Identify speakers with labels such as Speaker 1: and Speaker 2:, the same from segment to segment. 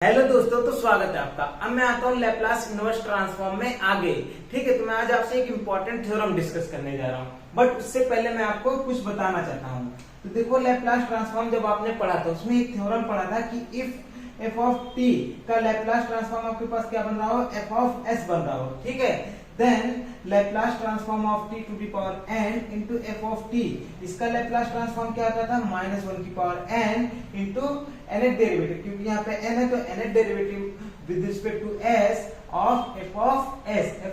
Speaker 1: Hello दोस्तों, तो स्वागत है आपका। अब मैं आता हूँ लैपलास इनवर्स ट्रांसफॉर्म में आगे। ठीक है, तो मैं आज आपसे एक इम्पोर्टेंट थ्योरम डिस्कस करने जा रहा हूँ, बट उससे पहले मैं आपको कुछ बताना चाहता हूँ। तो देखो, लैपलास ट्रांसफॉर्म जब आपने पढ़ा था उसमें एक थ्योरम पढ़ा था कि इफ एफ ऑफ टी का लैपलास ट्रांसफॉर्म आपके पास क्या बन रहा हो, एफ ऑफ एस बन रहा हो। ठीक है, then Laplace transform of t to the power n into f of t, इसका लैपलास ट्रांसफॉर्म क्या आता था, -1 की power n into nth derivative, क्योंकि यहाँ पे n है तो nth derivative with respect to s of f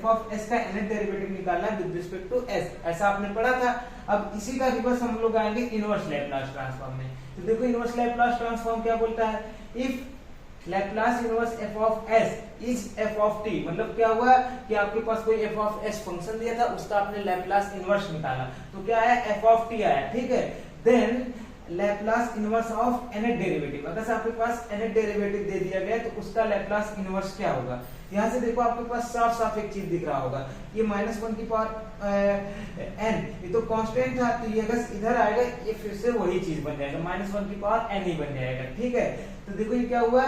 Speaker 1: of s का nth डेरिवेटिव निकालना है विद रिस्पेक्ट टू s, ऐसा आपने पढ़ा था। अब इसी का रिवर्स हम लोग आएंगे इनवर्स लैपलास ट्रांसफॉर्म में। तो देखो, इनवर्स लैपलास ट्रांसफॉर्म क्या बोलता है, if Laplace inverse f of s is f of t, मतलब क्या हुआ कि आपके पास कोई f ऑफ s फंक्शन दिया था, उसका आपने लैपलास इनवर्स निकाला, तो क्या है, f ऑफ t आया। ठीक है, then Laplace inverse of nth derivative, अगर आपके पास nth डेरिवेटिव दे दिया गया तो उसका लैपलास इनवर्स क्या होगा। यहाँ से देखो, आपके पास साफ साफ एक चीज दिख रहा होगा, ये -1 की पावर n, ये तो कांस्टेंट था, तो ये अगर इधर आएगा ये फिर से वही चीज बन जाएगा, -1 की पावर n ही बन जाएगा। ठीक है, तो देखो ये क्या हुआ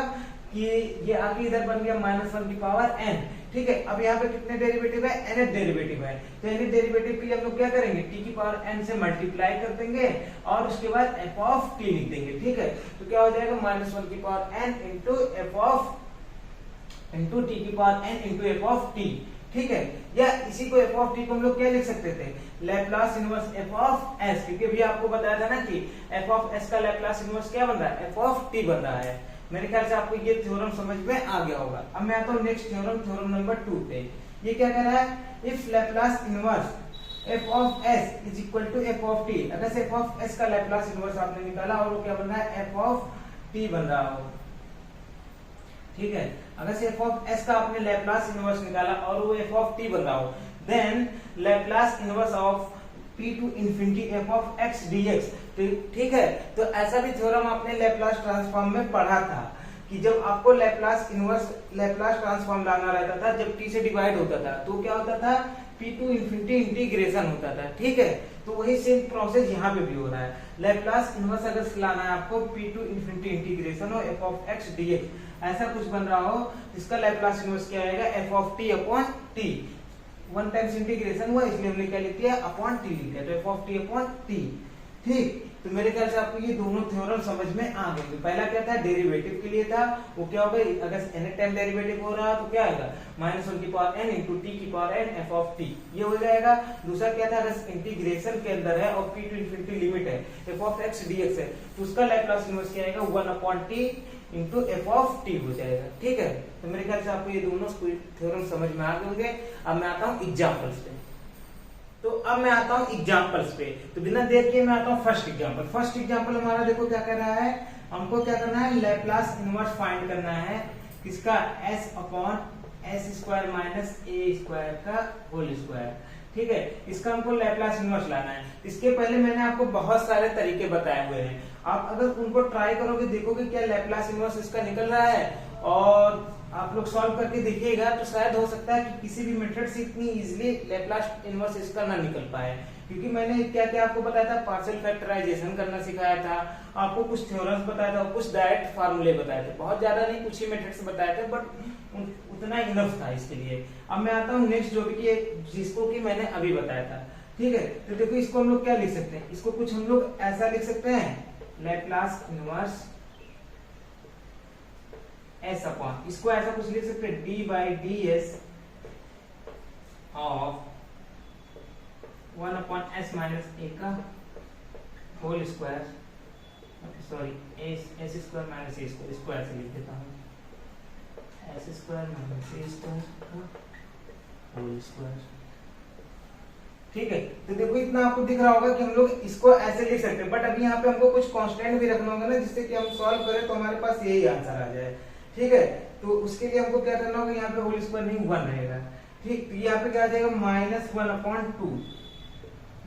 Speaker 1: कि ये आगे इधर बन गया -1 की पावर n। ठीक है, अब यहाँ पे कितने डेरिवेटिव है, nth डेरिवेटिव है, तो nth डेरिवेटिव के लिए हम लोग क्या करेंगे, t की पावर n से मल्टीप्लाई कर देंगे और उसके बाद f ऑफ t लिख देंगे। ठीक है, तो क्या हो जाएगा, -1 की power n into f of into t की power n into f of t। ठीक है, या इसी को f ऑफ t को हम लोग क्या लिख सकते थे, Laplace inverse f of s, क्योंकि अभी आपको बताया था ना कि f ऑफ s का लैपलास इनवर्स क्या बन रहा है, f ऑफ t बन रहा है। मेरे ख्याल से आपको ये थ्योरम समझ में आ गया होगा। अब मैं आता हूँ नेक्स्ट थ्योरम, थ्योरम नंबर 2 पे। ये क्या कह रहा है, if Laplace inverse f of s is equal to f of t, अगर से f ऑफ s का लैपलास इनवर्स आपने निकाला और वो क्या बन रहा है, f ऑफ t बन रहा हो। ठीक है, अगर से f ऑफ s का आपने लैपलास इनवर्स निकाला और वो f ऑफ t बन रहा हो, then Laplace inverse of p to infinity f of x dx। तो ठीक है, तो ऐसा भी थ्योरम आपने लैपलास ट्रांसफॉर्म में पढ़ा था कि जब आपको लैपलास इनवर्स लैपलास ट्रांसफॉर्म लाना रहता था, जब t से डिवाइड होता था तो क्या होता था, p टू इंफिनिटी इंटीग्रेशन होता था। ठीक है, तो वही सेम प्रोसेस यहाँ पे भी हो रहा है। लैपलास इनवर्स अगर लाना है आपको, p टू इंफिनिटी इंटीग्रेशन हो f ऑफ x dx, ऐसा कुछ बन रहा हो, इसका लैपलास इनवर्स क्या आएगा, f of t upon t। One times integration हुआ इसलिए हमने क्या लिख दिया, अपॉन t लिख दिया, तो f of t upon t। ठीक, तो मेरे ख्याल से आपको ये दोनों थ्योरम समझ में आ गए। तो पहला क्या था, डेरिवेटिव के लिए था, वो क्या होगा, अगर nth टाइम डेरिवेटिव हो रहा तो क्या आएगा, -1 की पावर n इंटू t की power n f of t, ये हो जाएगा। दूसरा क्या था, अगर इंटीग्रेशन के अंदर है और p टू इंफिनिटी लिमिट है, f ऑफ x dx है, तो उसका लैपलास इनवर्स क्या आएगा, 1 upon t into f of t हो जाएगा। ठीक है, तो मेरे ख्याल से आपको ये दोनों थ्योरम समझ में आ गए होंगे। अब मैं आता हूँ एग्जाम्पल्स पे। तो अब मैं आता हूं एग्जांपल्स पे, तो बिना देर के मैं आता हूं फर्स्ट एग्जांपल। फर्स्ट एग्जांपल हमारा देखो क्या कर रहा है, हमको क्या करना है, लैपलास इनवर्स फाइंड करना है किसका, s upon s square minus a square का होल स्क्वायर। ठीक है, इसका हमको लैपलास इनवर्स लाना है। इसके पहले मैंने आपको बहुत सारे तरीके बताए हुए हैं, आप अगर उनको ट्राई करोगे, देखोगे क्या लैपलास इनवर्स इसका निकल रहा है, और आप लोग सॉल्व करके देखिएगा तो शायद हो सकता है कि किसी भी मेथड से इतनी इजीली लैपलास इनवर्स इसका ना निकल पाए, क्योंकि मैंने क्या क्या आपको बताया था, पार्शियल फैक्टराइजेशन करना सिखाया था, आपको कुछ थ्योरम्स बताया था, कुछ डायरेक्ट फार्मूले बताए थे, बहुत ज्यादा नहीं, कुछ ही मेथड्स बताए थे, बट उतना इनफ था इसके लिए। अब मैं आता हूँ नेक्स्ट जो कि जिसको कि मैंने अभी बताया था। ठीक है, तो देखो इसको हम लोग क्या लिख सकते हैं, इसको कुछ हम लोग ऐसा लिख सकते हैं, लैपलास इनवर्स s अपॉन, इसको ऐसा कुछ लिख सकते हैं, d by D S of 1 upon s minus a का whole square, sorry S square minus A square, इसको ऐसे लिख देता हूँ, s square minus a square का होल स्क्वायर। ठीक है, तो देखो इतना आपको दिख रहा होगा कि हम लोग इसको ऐसे लिख सकते हैं, बट अभी यहाँ पे हमको कुछ कांस्टेंट भी रखना होगा ना, जिससे कि हम सॉल्व करें तो हमारे पास यही आंसर आ जाए। ठीक है, तो उसके लिए हमको क्या करना होगा, यहाँ पे होल स्क्वायर नहीं 1 रहेगा। ठीक, तो यहाँ पे क्या आ जाएगा, -1 अपॉन 2।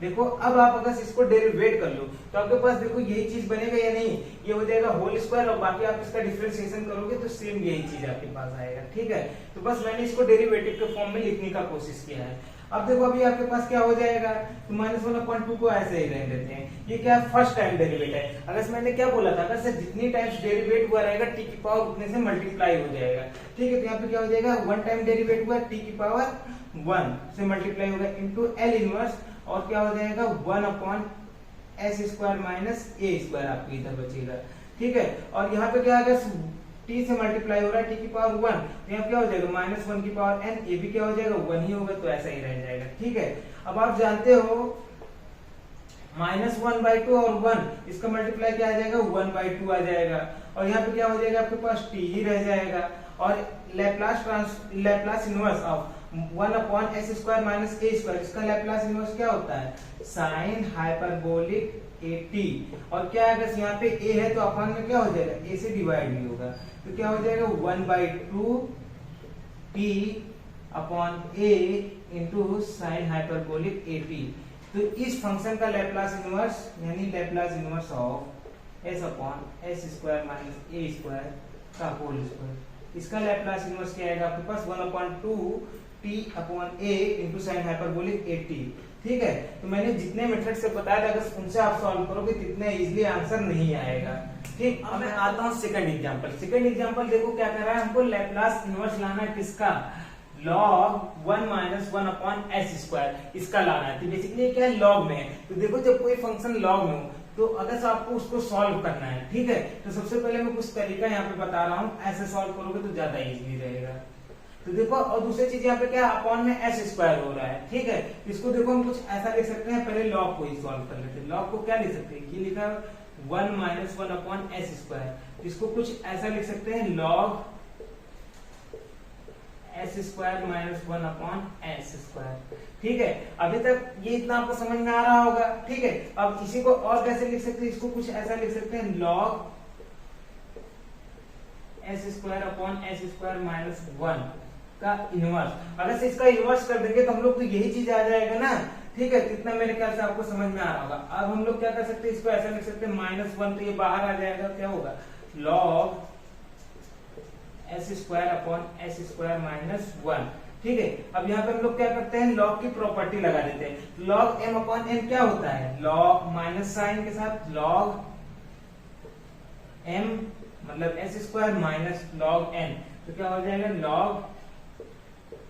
Speaker 1: देखो, अब आप अगर इसको डेरिवेट कर लो तो आपके पास देखो यही चीज बनेगा या नहीं, ये हो जाएगा होल स्क्वायर, और बाकी आप इसका डिफरेंशिएशन करोगे तो सेम यही चीज आपके पास आएगा। ठीक है, तो बस मैंने इसको डेरिवेटिव के फॉर्म में लिखने का कोशिश किया है। अब देखो अभी आपके पास क्या हो जाएगा, तो -1/2 को ऐसे ही रहने देते हैं। ये क्या फर्स्ट टाइम डेरिवेटिव है। अगर मैंने क्या बोला था, अगर से जितनी टाइम्स डेरिवेट हुआ रहेगा t की पावर उतने से मल्टीप्लाई हो जाएगा। ठीक है, तो यहाँ पे क्या हो जाएगा, वन टाइम डेरिवेट हुआ t की पावर 1 से मल्टीप्लाई होगा इनटू L इनवर्स, और क्या हो जाएगा 1/s² माइनस a² आपको इधर बचेगा। ठीक है, और यहाँ पे क्या आएगा, t से मल्टीप्लाई हो रहा है t की पावर 1, तो यहाँ क्या हो जाएगा -1 की पावर n, ये भी क्या हो जाएगा 1 ही होगा, तो ऐसा ही रह जाएगा। ठीक है, अब आप जानते हो -1/2 और 1 इसका मल्टीप्लाई क्या आ जाएगा 1/2 आ जाएगा, और यहाँ पे क्या हो जाएगा आपके पास t ही रह जाएगा, और Laplace inverse of 1/s² minus a², इसका लैप्लास इनवर्स क्या होता है, साइन हाइपरबोलिक at, और क्या है अगर यहाँ पे a है तो अपन में क्या हो जाएगा, a से डिवाइड भी होगा, तो क्या हो जाएगा 1/2 t upon a into sine hyperbolic at। तो इस फंक्शन का लैप्लास इनवर्स यानी Laplace inverse of s/s² minus a² का होल स्क्वायर, इसका लैप्लास इनवर्स क्या आएगा आपके पास 1/2 t upon a into sine hyperbolic at। ठीक है, तो मैंने जितने मेथड से बताया था अगर उनसे आप सॉल्व करोगे तो इतने इजीली आंसर नहीं आएगा। ठीक, अब मैं आता हूँ सेकंड एग्जांपल। सेकंड एग्जांपल देखो क्या कर रहा है, हमको लैप्लास इनवर्स लाना है किसका, log 1 - 1/s², इसका लाना है। तो बेसिकली क्या है, लॉग में है। तो देखो जब कोई फंक्शन लॉग में हो तो अगर आपको उसको सॉल्व करना है, ठीक है, तो सबसे पहले मैं कुछ तरीका यहाँ पे बता रहा हूँ, ऐसे सॉल्व करोगे तो ज्यादा इजी रहेगा। तो देखो, और दूसरी चीज यहाँ पे क्या अपॉन में s² हो रहा है। ठीक है, इसको देखो हम कुछ ऐसा लिख सकते हैं, पहले लॉग को ही सॉल्व कर लेते हैं। लॉग को क्या लिख सकते हैं, ये लिखा 1 - 1/s², इसको कुछ ऐसा लिख सकते हैं log s² माइनस 1/s²। ठीक है, अभी तक ये इतना आपको समझ में आ रहा होगा। ठीक है, अब इसी को और कैसे लिख सकते हैं, इसको कुछ ऐसा लिख सकते हैं log s²/s² माइनस 1 का इनवर्स। अगर से इसका इनवर्स कर देंगे तो हम लोग तो यही चीज आ जाएगा ना। ठीक है, कितना मेरे ख्याल से आपको समझ में आ रहा होगा। अब हम लोग क्या कर सकते हैं, इसको ऐसा लिख सकते हैं -1, तो ये बाहर आ जाएगा, क्या होगा log s²/s² माइनस 1। ठीक है, अब यहाँ पे हम लोग क्या करते हैं, log की प्रॉपर्टी लगा देते हैं। log m/n क्या होता है, log माइनस साइन के साथ log m मतलब s² माइनस log n, तो क्या हो जाएगा log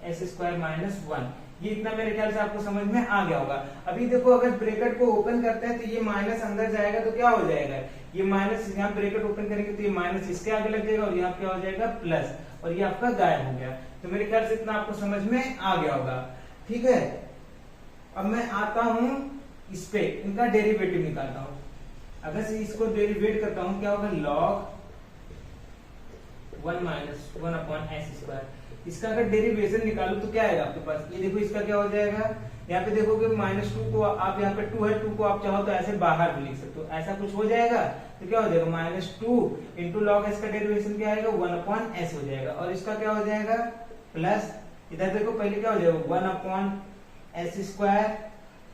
Speaker 1: s² माइनस 1। ये इतना मेरे ख्याल से आपको समझ में आ गया होगा। अभी देखो अगर ब्रैकेट को ओपन करते हैं तो ये माइनस अंदर जाएगा, तो क्या हो जाएगा, ये माइनस यहाँ ब्रैकेट ओपन करेंगे तो ये माइनस इसके आगे लग जाएगा, और यहाँ क्या हो जाएगा प्लस, और ये आपका गायब हो गया। तो मेरे ख्याल से इतना आपको समझ में आ गया होगा। ठीक है, अब मैं आता हूँ इस पे, इनका डेरिवेटिव निकालता हूँ। अगर से इसको डेरिवेट करता हूँ, क्या होगा log 1 - 1/s²। इसका अगर डेरिवेशन निकालो तो क्या आएगा आपके पास, ये देखो इसका क्या हो जाएगा, यहाँ पे देखोगे -2 को आप यहाँ पे 2 है, 2 को आप चाहो तो ऐसे बाहर भी लिख सकते हो, ऐसा कुछ हो जाएगा। तो क्या हो जाएगा -2 इंटू लॉग एस का डेरिवेशन क्या आएगा 1/s हो जाएगा, और इसका क्या हो जाएगा प्लस, इधर देखो पहले क्या हो जाएगा 1/s²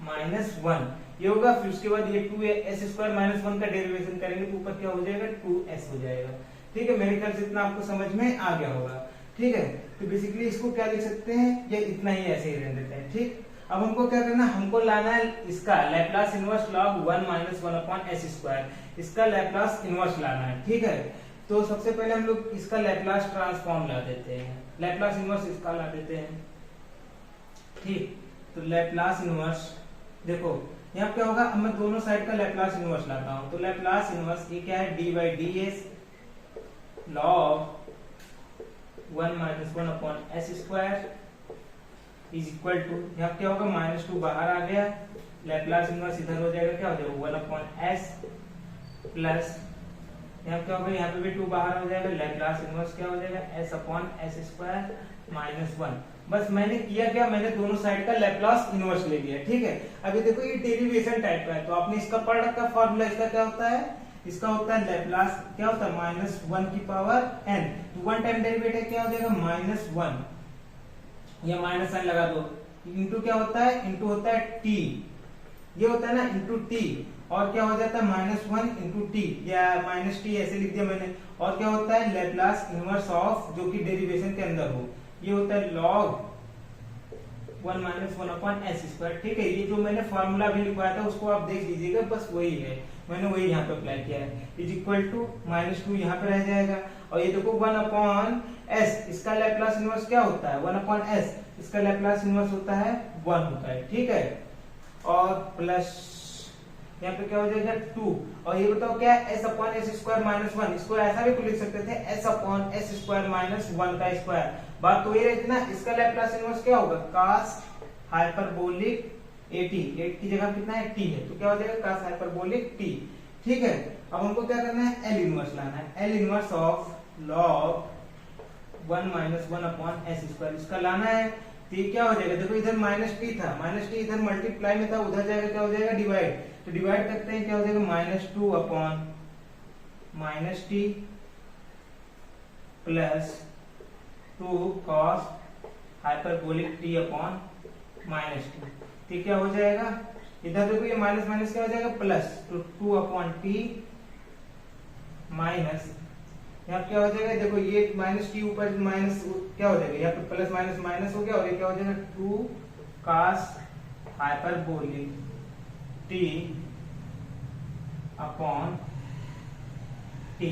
Speaker 1: माइनस 1 ये होगा, फिर उसके बाद ये 2s² माइनस 1 का डेरिवेशन करेंगे तो ऊपर क्या हो जाएगा 2s हो जाएगा। ठीक है, मेरे ख्याल से इतना आपको समझ में आ गया होगा। ठीक है, तो बेसिकली इसको क्या लिख सकते हैं, ये इतना ही ऐसे ही रहने देते हैं। ठीक, अब हमको क्या करना है, हमको लाना है इसका लैप्लास इनवर्स log 1 - 1/s², इसका लैप्लास इनवर्स लाना है। ठीक है, तो सबसे पहले हम लोग इसका लैप्लास ट्रांसफॉर्म ला देते हैं, लैप्लास इनवर्स इसका ला देते हैं। ठीक, तो लैप्लास इनवर्स देखो यहाँ क्या होगा, अब मैं दोनों साइड का लैप्लास इनवर्स लाता हूँ। तो लैप्लास इनवर्स ये क्या है, d/ds log 1 - 1/s² is equal to, यहाँ क्या होगा -2 बाहर आ गया, लैप्लास इनवर्स इधर हो जाएगा, क्या हो जाएगा 1/s प्लस यहाँ क्या होगा, यहाँ पे भी 2 बाहर हो जाएगा, लैप्लास इनवर्स क्या हो जाएगा s/s² माइनस 1। बस मैंने किया क्या, मैंने दोनों साइड का लैप्लास इनवर्स ले लिया। ठीक है, अभी देखो ये डेरिवेशन टाइप का है, तो आपने इसका पढ़ रखा फॉर्मूला, इसका क्या होता है, इसका होता है लैप्लास क्या होता है -1 की पावर n, तो 1 टाइम डेरिवेटिव क्या हो जाएगा -1, या माइनस साइन लगा दो, इंटू क्या होता है, इंटू होता है t, ये होता है ना इंटू t, और क्या हो जाता है -1 इंटू t, या -t ऐसे लिख दिया मैंने, और क्या होता है लैप्लास इनवर्स ऑफ जो कि डेरिवेशन के अंदर हो, ये होता है log 1 minus 1 upon S square. ठीक है, ये जो मैंने फॉर्मूला भी लिखवाया था उसको आप देख लीजिएगा, बस वही है, मैंने वही यहाँ पे अप्लाई किया है। इज इक्वल टू -2 यहाँ पे रह जाएगा, और ये देखो 1 अपॉन एस, इसका लैप्लास इनवर्स क्या होता है 1 अपॉन एस, इसका लैप्लास इनवर्स होता है 1 होता है। ठीक है, और प्लस यहाँ पे क्या हो जाएगा 2, और ये बताओ क्या है s upon S square minus 1, इसको ऐसा भी तो लिख सकते थे s upon S square minus 1 का स्क्वायर। बात तो ये रहती ना, इसका लैप्लास इनवर्स क्या होगा cos हाइपरबोलिक at, 8 की जगह कितना है t है, तो क्या हो जाएगा cos हाइपरबोलिक t। ठीक है, अब हमको क्या करना है L इनवर्स लाना है, L inverse of log 1 minus 1 upon S square, इसका लाना है। तो ये क्या हो जाएगा, देखो इधर माइनस टी था, माइनस टी इधर मल्टीप्लाई में था, उधर जाएगा क्या हो जाएगा डिवाइड, तो डिवाइड करते हैं क्या हो जाएगा -2 upon minus T plus 2 cos hyperbolic T upon minus T. ठीक क्या हो जाएगा, इधर देखो ये माइनस माइनस क्या हो जाएगा प्लस, तो 2 अपॉन टी माइनस, यहाँ क्या हो जाएगा देखो ये माइनस टी ऊपर माइनस क्या हो जाएगा, यहाँ पे प्लस माइनस माइनस हो गया, और ये क्या हो जाएगा 2 cos hyperbolic T upon T.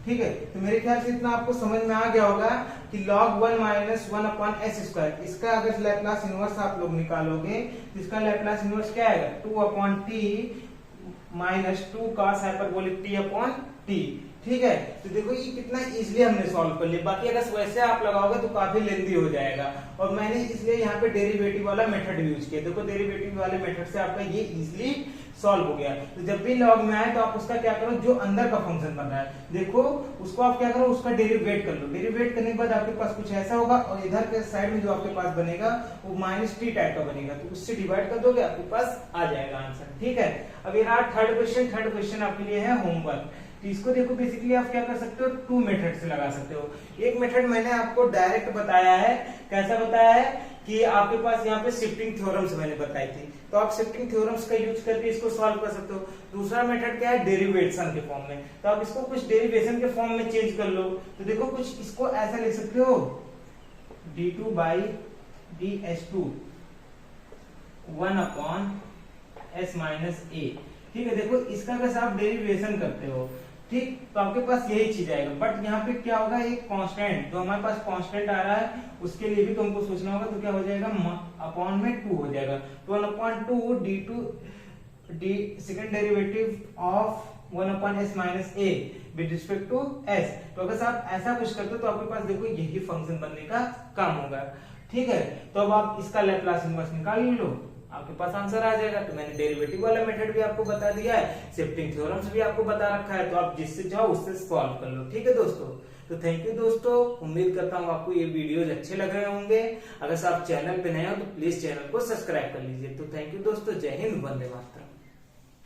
Speaker 1: ठीक है, तो मेरे ख्याल से इतना आपको समझ में आ गया होगा कि log 1 minus 1 upon S square, इसका अगर लैप्लास इनवर्स आप लोग निकालोगे तो इसका लैप्लास इनवर्स क्या आएगा 2 upon T minus 2 cos hyperbolic T upon T. ठीक है, तो देखो ये कितना इजीली हमने सॉल्व कर लिया, बाकी अगर वैसे आप लगाओगे तो काफी लेंथी हो जाएगा, और मैंने इसलिए यहाँ पे डेरिवेटिव वाला मेथड यूज किया। देखो डेरिवेटिव वाले मेथड से आपका ये इजीली सॉल्व हो गया। तो जब भी लॉग में आए तो आप उसका क्या करो, जो अंदर का फंक्शन बन रहा है देखो उसको आप क्या करो, उसका डेरिवेट कर लो, डेरिवेट करने के बाद आपके पास कुछ ऐसा होगा, और इधर के साइड में जो आपके पास बनेगा वो माइनस टी टाइप का बनेगा, तो उससे डिवाइड कर दोगे आपके पास आ जाएगा आंसर। ठीक है, अब ये रहा थर्ड क्वेश्चन आपके लिए है होमवर्क। तो इसको देखो बेसिकली आप क्या कर सकते हो, 2 मेथड से लगा सकते हो। एक मेथड मैंने आपको डायरेक्ट बताया है, कैसा बताया है कि आपके पास यहाँ पे शिफ्टिंग थ्योरम्स मैंने बताई थी, तो आप शिफ्टिंग थ्योरम्स का यूज करके इसको सॉल्व कर सकते हो। दूसरा मेथड क्या है, डेरिवेशन के फॉर्म में, तो आप इसको कुछ डेरिवेशन के फॉर्म में चेंज कर लो। तो देखो कुछ इसको ऐसा लिख सकते हो d2 by ds2 1 upon s minus a। ठीक है, देखो इसका अगर आप डेरिवेशन करते हो, ठीक, तो आपके पास यही चीज आएगा, बट यहाँ पे क्या होगा, एक कांस्टेंट जो हमारे पास कांस्टेंट आ रहा है उसके लिए भी तुमको सोचना होगा, तो क्या हो जाएगा अपॉन में 2 हो जाएगा, तो 1/2 d2 d second derivative of 1 upon s minus a with respect to s। तो अगर आप ऐसा कुछ करते हो तो आपके पास देखो यही फंक्शन बनने का काम होगा। ठीक है, तो अब आप इसका लैप्लास इनवर्स निकाल लो, आपके पास आंसर आ जाएगा। तो मैंने डेरिवेटिव वाला मेथड भी आपको बता दिया है, शिफ्टिंग थ्योरम्स भी आपको बता रखा है, तो आप जिससे चाहो उससे सॉल्व कर लो। ठीक है दोस्तों, तो थैंक यू दोस्तों, उम्मीद करता हूँ आपको ये वीडियोज अच्छे लग रहे होंगे। अगर आप चैनल पे नए हो तो प्लीज चैनल को सब्सक्राइब कर लीजिए। तो थैंक यू दोस्तों, जय हिंद, वंदे मातरम।